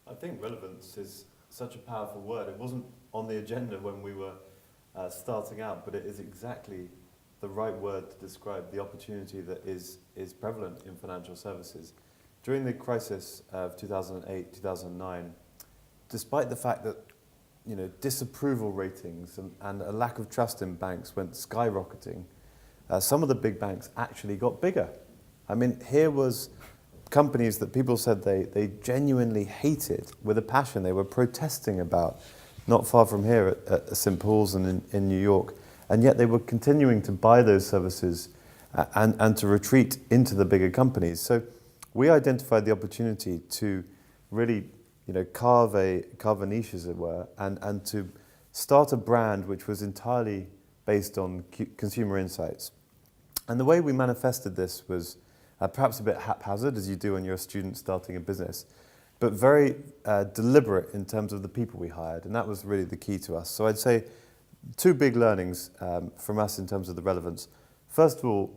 I think relevance is such a powerful word. It wasn't on the agenda when we were starting out, but it is exactly the right word to describe the opportunity that is prevalent in financial services. During the crisis of 2008, 2009, despite the fact that disapproval ratings and a lack of trust in banks went skyrocketing, some of the big banks actually got bigger. I mean, here was companies that people said they genuinely hated with a passion. They were protesting about, not far from here at St. Paul's and in New York, and yet they were continuing to buy those services and to retreat into the bigger companies. So we identified the opportunity to really carve a niche, as it were, and to start a brand which was entirely based on consumer insights. And the way we manifested this was perhaps a bit haphazard, as you do when you're a student starting a business, but very deliberate in terms of the people we hired, and that was really the key to us. So I'd say two big learnings from us in terms of the relevance. First of all,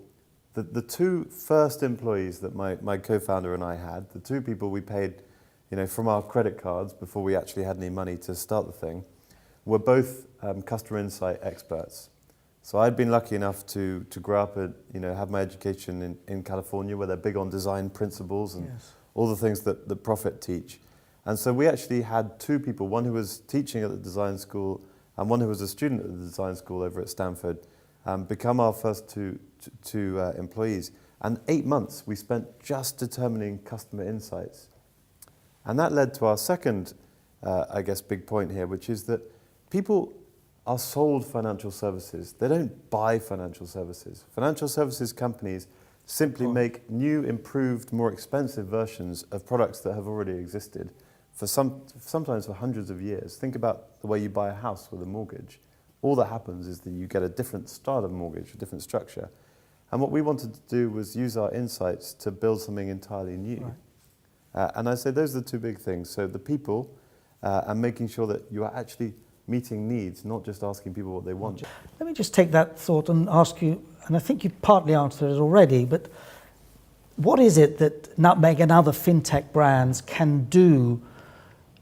the two first employees that my co-founder and I had, the two people we paid from our credit cards before we actually had any money to start the thing, were both customer insight experts. So I'd been lucky enough to grow up and have my education in California, where they're big on design principles and all the things that the Profit teach. And so we actually had two people, one who was teaching at the design school and one who was a student at the design school over at Stanford, become our first two employees. And 8 months we spent just determining customer insights. And that led to our second, big point here, which is that people are sold financial services. They don't buy financial services. Financial services companies simply make new, improved, more expensive versions of products that have already existed for sometimes for hundreds of years. Think about the way you buy a house with a mortgage. All that happens is that you get a different style of mortgage, a different structure. And what we wanted to do was use our insights to build something entirely new. Right. And I say those are the two big things. So the people and making sure that you are actually meeting needs, not just asking people what they want. Let me just take that thought and ask you, and I think you partly answered it already, but what is it that Nutmeg and other fintech brands can do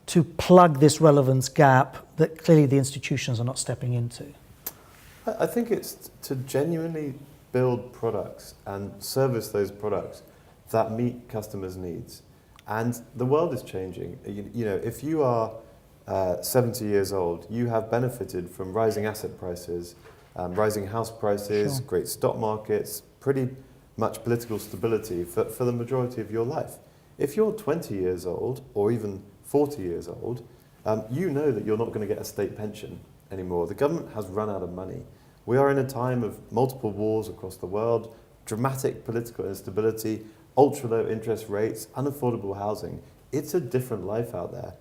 to plug this relevance gap that clearly the institutions are not stepping into? I think it's to genuinely build products and service those products that meet customers' needs. And the world is changing. If you are 70 years old, you have benefited from rising asset prices, rising house prices, great stock markets, pretty much political stability for the majority of your life. If you're 20 years old, or even 40 years old, you know that you're not going to get a state pension anymore. The government has run out of money. We are in a time of multiple wars across the world, dramatic political instability, ultra-low interest rates, unaffordable housing. It's a different life out there.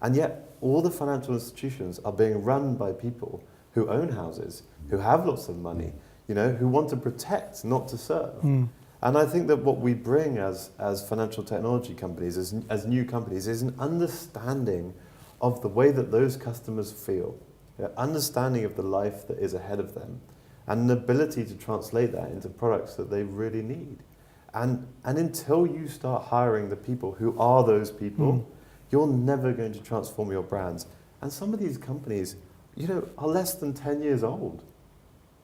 And yet, all the financial institutions are being run by people who own houses, who have lots of money, who want to protect, not to serve. And I think that what we bring as financial technology companies, as new companies, is an understanding of the way that those customers feel, understanding of the life that is ahead of them, and an ability to translate that into products that they really need. And until you start hiring the people who are those people, you're never going to transform your brands. And some of these companies, are less than 10 years old.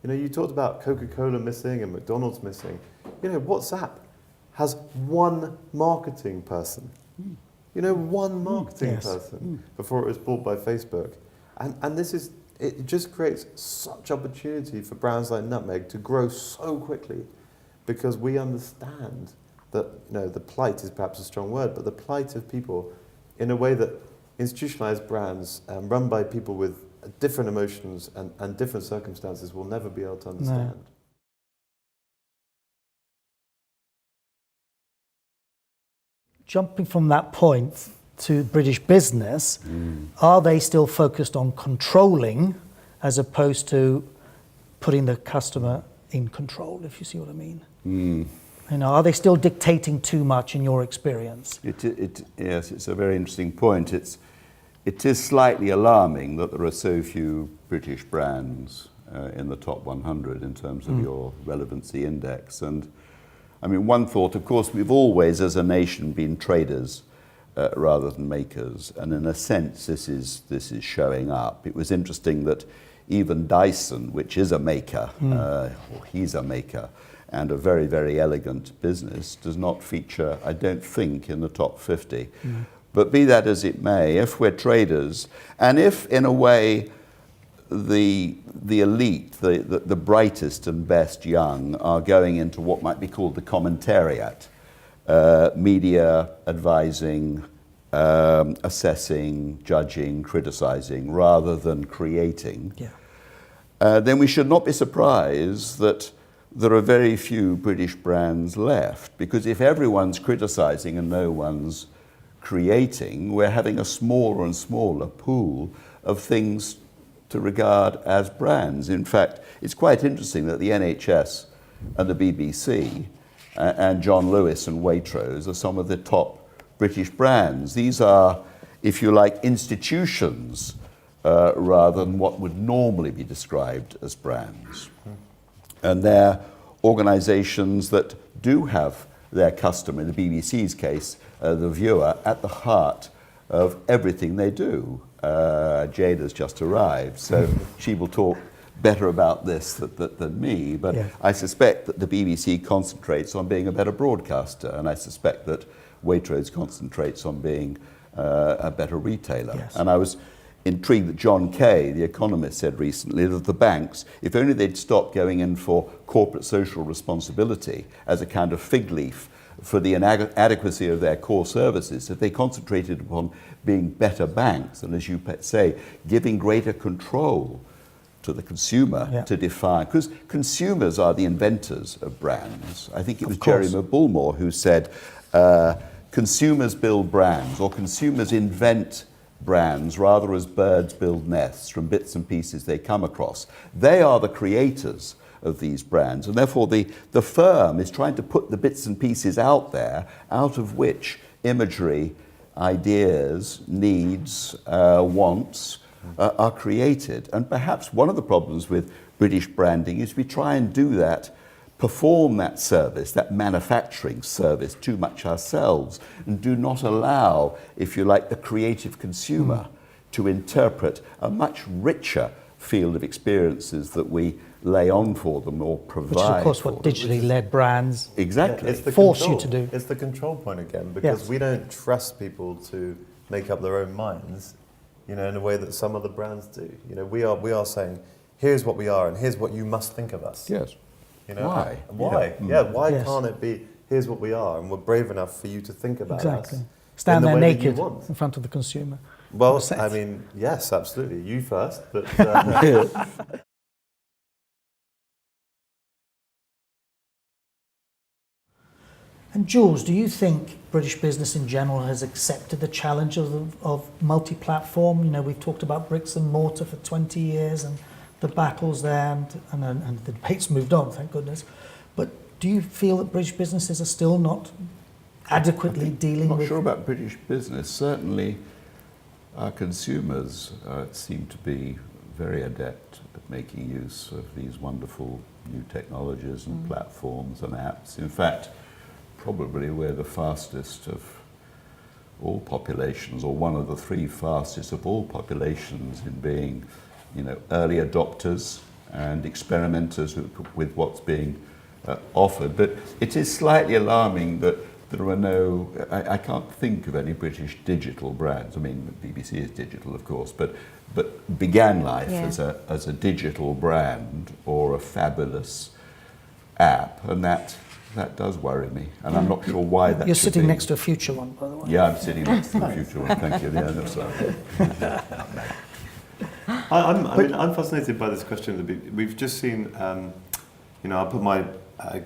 You talked about Coca-Cola missing and McDonald's missing. WhatsApp has one marketing person. One marketing person before it was bought by Facebook. And it just creates such opportunity for brands like Nutmeg to grow so quickly, because we understand that, the plight is perhaps a strong word, but the plight of people in a way that institutionalized brands run by people with different emotions and different circumstances will never be able to understand. No. Jumping from that point to British business, are they still focused on controlling as opposed to putting the customer in control, if you see what I mean? Are they still dictating too much in your experience? Yes, it's a very interesting point. It is slightly alarming that there are so few British brands in the top 100 in terms of your relevancy index. And I mean, one thought, of course, we've always, as a nation, been traders. rather than makers. And in a sense, this is showing up. It was interesting that even Dyson, which is a maker, or he's a maker, and a very, very elegant business, does not feature, I don't think, in the top 50. But be that as it may, if we're traders, and if in a way the elite, the brightest and best young are going into what might be called the commentariat, media, advising, assessing, judging, criticizing, rather than creating, then we should not be surprised that there are very few British brands left, because if everyone's criticizing and no one's creating, we're having a smaller and smaller pool of things to regard as brands. In fact, it's quite interesting that the NHS and the BBC and John Lewis and Waitrose are some of the top British brands. These are, if you like, institutions rather than what would normally be described as brands. And they're organizations that do have their customer, in the BBC's case, the viewer, at the heart of everything they do. Jade has just arrived, so she will talk better about this than me, but I suspect that the BBC concentrates on being a better broadcaster, and I suspect that Waitrose concentrates on being a better retailer. And I was intrigued that John Kay, the economist, said recently that the banks, if only they'd stop going in for corporate social responsibility as a kind of fig leaf for the inadequacy of their core services, if they concentrated upon being better banks, and as you say, giving greater control to the consumer to define, because consumers are the inventors of brands. I think it was Jeremy Bullmore who said, consumers build brands, or consumers invent brands rather as birds build nests from bits and pieces they come across. They are the creators of these brands, and therefore the firm is trying to put the bits and pieces out there, out of which imagery, ideas, needs, wants are created. And perhaps one of the problems with British branding is we try and do that, perform that service, that manufacturing service, too much ourselves, and do not allow, if you like, the creative consumer to interpret a much richer field of experiences that we lay on for them or provide. Which is, of course, what digitally led brands force you to do. It's the control point again, because we don't trust people to make up their own minds, in a way that some other brands do. We are saying, here's what we are, and here's what you must think of us. Yes. Why? Why? Why can't it be, here's what we are, and we're brave enough for you to think about us. Stand there naked in front of the consumer. Well, I mean, yes, absolutely. You first, but... And Jules, do you think British business in general has accepted the challenge of multi-platform? We've talked about bricks and mortar for 20 years and the battles there, and the debate's moved on, thank goodness. But do you feel that British businesses are still not adequately dealing with... I'm not sure about British business. Certainly our consumers seem to be very adept at making use of these wonderful new technologies and platforms and apps. In fact, probably we're the fastest of all populations, or one of the three fastest of all populations in being, early adopters and experimenters with what's being offered. But it is slightly alarming that there are no, I can't think of any British digital brands. I mean, the BBC is digital, of course, but began life as a digital brand or a fabulous app, and that does worry me, and I'm not sure why that. You're sitting next to a future one, by the way. Yeah, I'm sitting next to a future one. Thank you. Yeah, that's right. I'm fascinated by this question. We've just seen, I'll put my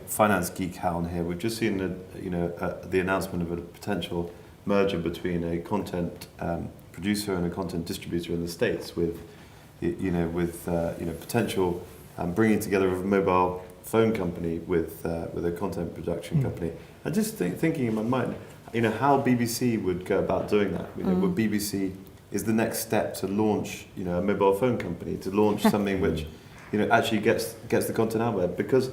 finance geek hat on here. We've just seen, the announcement of a potential merger between a content producer and a content distributor in the States, with potential bringing together of a mobile phone company with a content production company. And just thinking in my mind, how BBC would go about doing that. Would BBC is the next step to launch, a mobile phone company, to launch something which, actually gets the content out there? Because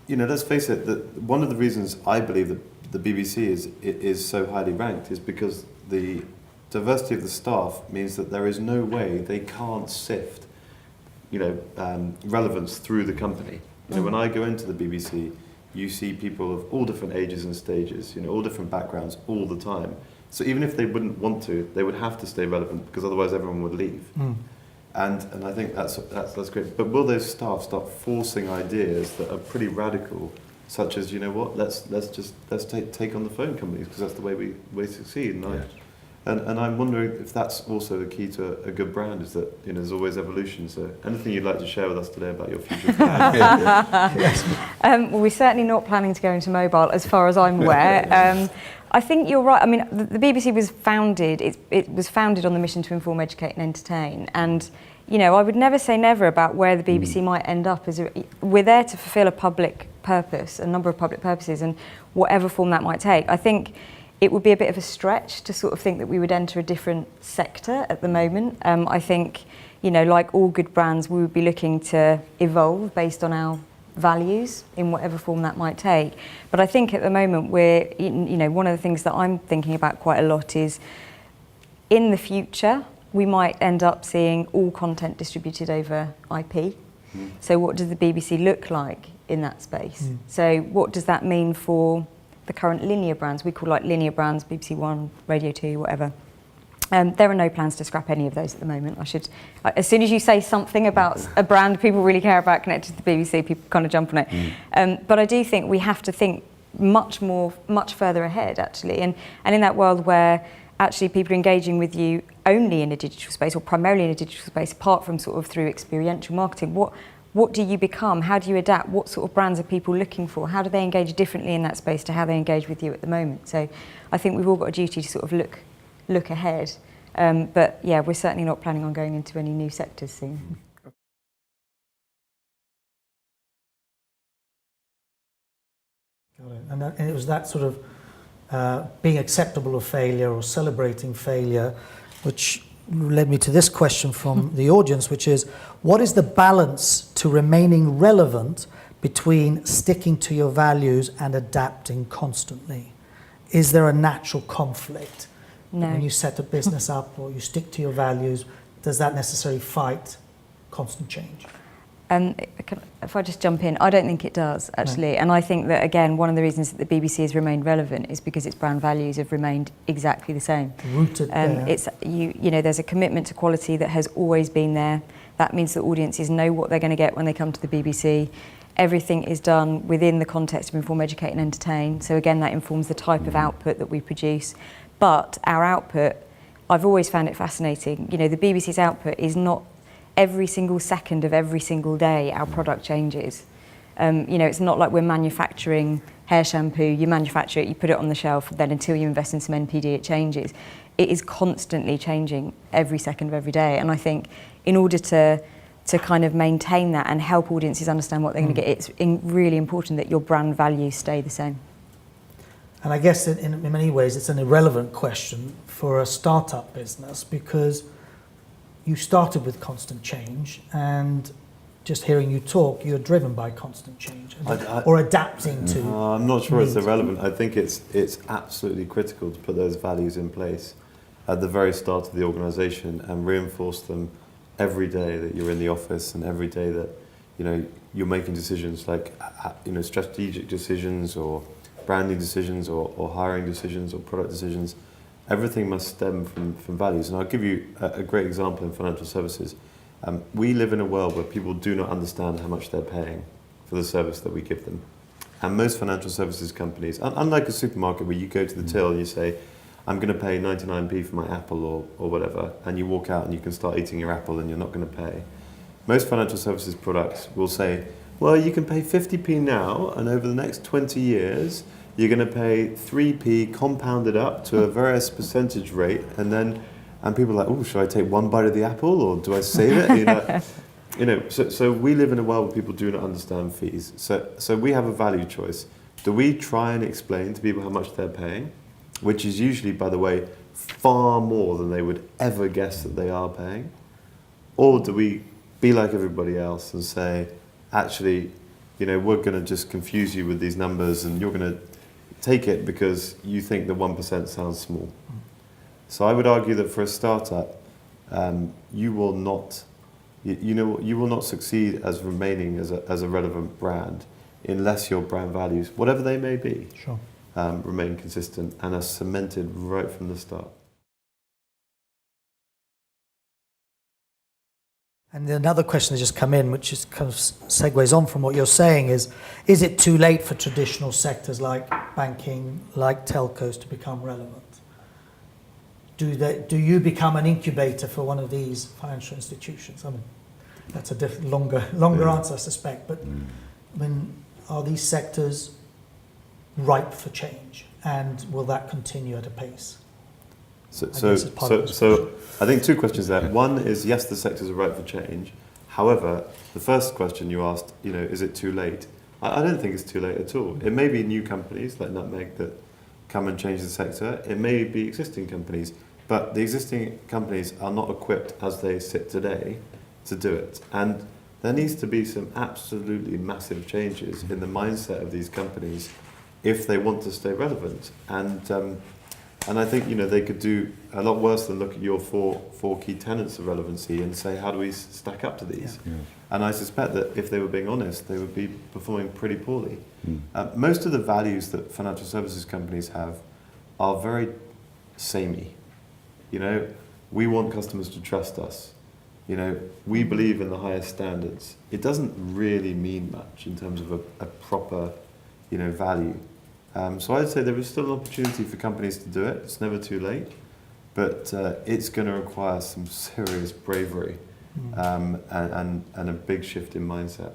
let's face it, that one of the reasons I believe that the BBC is so highly ranked is because the diversity of the staff means that there is no way they can't sift, relevance through the company. When I go into the BBC, you see people of all different ages and stages, all different backgrounds all the time. So even if they wouldn't want to, they would have to stay relevant because otherwise everyone would leave. And I think that's great. But will those staff start forcing ideas that are pretty radical, such as let's take on the phone companies because that's the way we succeed. And I'm wondering if that's also the key to a good brand, is that there's always evolution. So anything you'd like to share with us today about your future plans? Well, we're certainly not planning to go into mobile, as far as I'm aware. I think you're right. I mean, the BBC was founded. It was founded on the mission to inform, educate, and entertain. And I would never say never about where the BBC might end up. We're there to fulfil a public purpose, a number of public purposes, and whatever form that might take. I think it would be a bit of a stretch to sort of think that we would enter a different sector at the moment. I think, like all good brands, we would be looking to evolve based on our values in whatever form that might take. But I think at the moment one of the things that I'm thinking about quite a lot is, in the future, we might end up seeing all content distributed over IP. So what does the BBC look like in that space? So what does that mean for the current linear brands? We call linear brands, BBC One, Radio 2, whatever. There are no plans to scrap any of those at the moment. As soon as you say something about a brand people really care about connected to the BBC, people kind of jump on it. But I do think we have to think much further ahead, actually. And in that world where actually people are engaging with you only in a digital space, or primarily in a digital space, apart from sort of through experiential marketing, what do you become? How do you adapt? What sort of brands are people looking for? How do they engage differently in that space to how they engage with you at the moment? So I think we've all got a duty to sort of look ahead. But yeah, we're certainly not planning on going into any new sectors soon. Got it. And it was that sort of being acceptable of failure or celebrating failure, which led me to this question from the audience, which is, what is the balance to remaining relevant between sticking to your values and adapting constantly? Is there a natural conflict? No. When you set a business up or you stick to your values, does that necessarily fight constant change? If I just jump in, I don't think it does, actually. No. And I think that, again, one of the reasons that the BBC has remained relevant is because its brand values have remained exactly the same. Rooted there. It's, there's a commitment to quality that has always been there. That means that audiences know what they're going to get when they come to the BBC. Everything is done within the context of inform, educate and entertain. So again, that informs the type of output that we produce. But our output, I've always found it fascinating. The BBC's output is not every single second of every single day our product changes. It's not like we're manufacturing hair shampoo, you manufacture it, you put it on the shelf, then until you invest in some NPD it changes. It is constantly changing every second of every day. And I think in order to kind of maintain that and help audiences understand what they're going to get, it's really important that your brand values stay the same. And I guess in many ways it's an irrelevant question for a startup business, because you started with constant change, and just hearing you talk, you're driven by constant change or adapting to. I'm not sure it's irrelevant. I think it's absolutely critical to put those values in place at the very start of the organisation and reinforce them every day that you're in the office, and every day that you're making decisions like strategic decisions or branding decisions or hiring decisions or product decisions. Everything must stem from values. And I'll give you a great example in financial services. We live in a world where people do not understand how much they're paying for the service that we give them. And most financial services companies, unlike a supermarket where you go to the till and you say, I'm going to pay 99p for my apple or whatever, and you walk out and you can start eating your apple and you're not going to pay. Most financial services products will say, well, you can pay 50p now, and over the next 20 years, you're going to pay 3p compounded up to a various percentage rate, and people are like, oh, should I take one bite of the apple or do I save it? So we live in a world where people do not understand fees. So we have a value choice. Do we try and explain to people how much they're paying, which is usually, by the way, far more than they would ever guess that they are paying? Or do we be like everybody else and say, actually, we're going to just confuse you with these numbers and you're going to take it because you think the 1% sounds small. So I would argue that for a startup, you will not succeed as remaining as a relevant brand unless your brand values, whatever they may be, Sure. Remain consistent and are cemented right from the start. And another question that's just come in, which is kind of segues on from what you're saying, is it too late for traditional sectors like banking, like telcos to become relevant? Do you become an incubator for one of these financial institutions? I mean, that's a longer answer, I suspect. But I mean, are these sectors ripe for change, and will that continue at a pace? So I think two questions there. One is, yes, the sectors are ripe for change. However, the first question you asked, is it too late? I don't think it's too late at all. It may be new companies like Nutmeg that come and change the sector. It may be existing companies, but the existing companies are not equipped as they sit today to do it. And there needs to be some absolutely massive changes in the mindset of these companies if they want to stay relevant. And I think they could do a lot worse than look at your four key tenets of relevancy and say, how do we stack up to these? Yeah. And I suspect that if they were being honest, they would be performing pretty poorly. Most of the values that financial services companies have are very samey. We want customers to trust us. We believe in the highest standards. It doesn't really mean much in terms of a proper, value. So I'd say there is still an opportunity for companies to do it. It's never too late, but it's going to require some serious bravery and a big shift in mindset.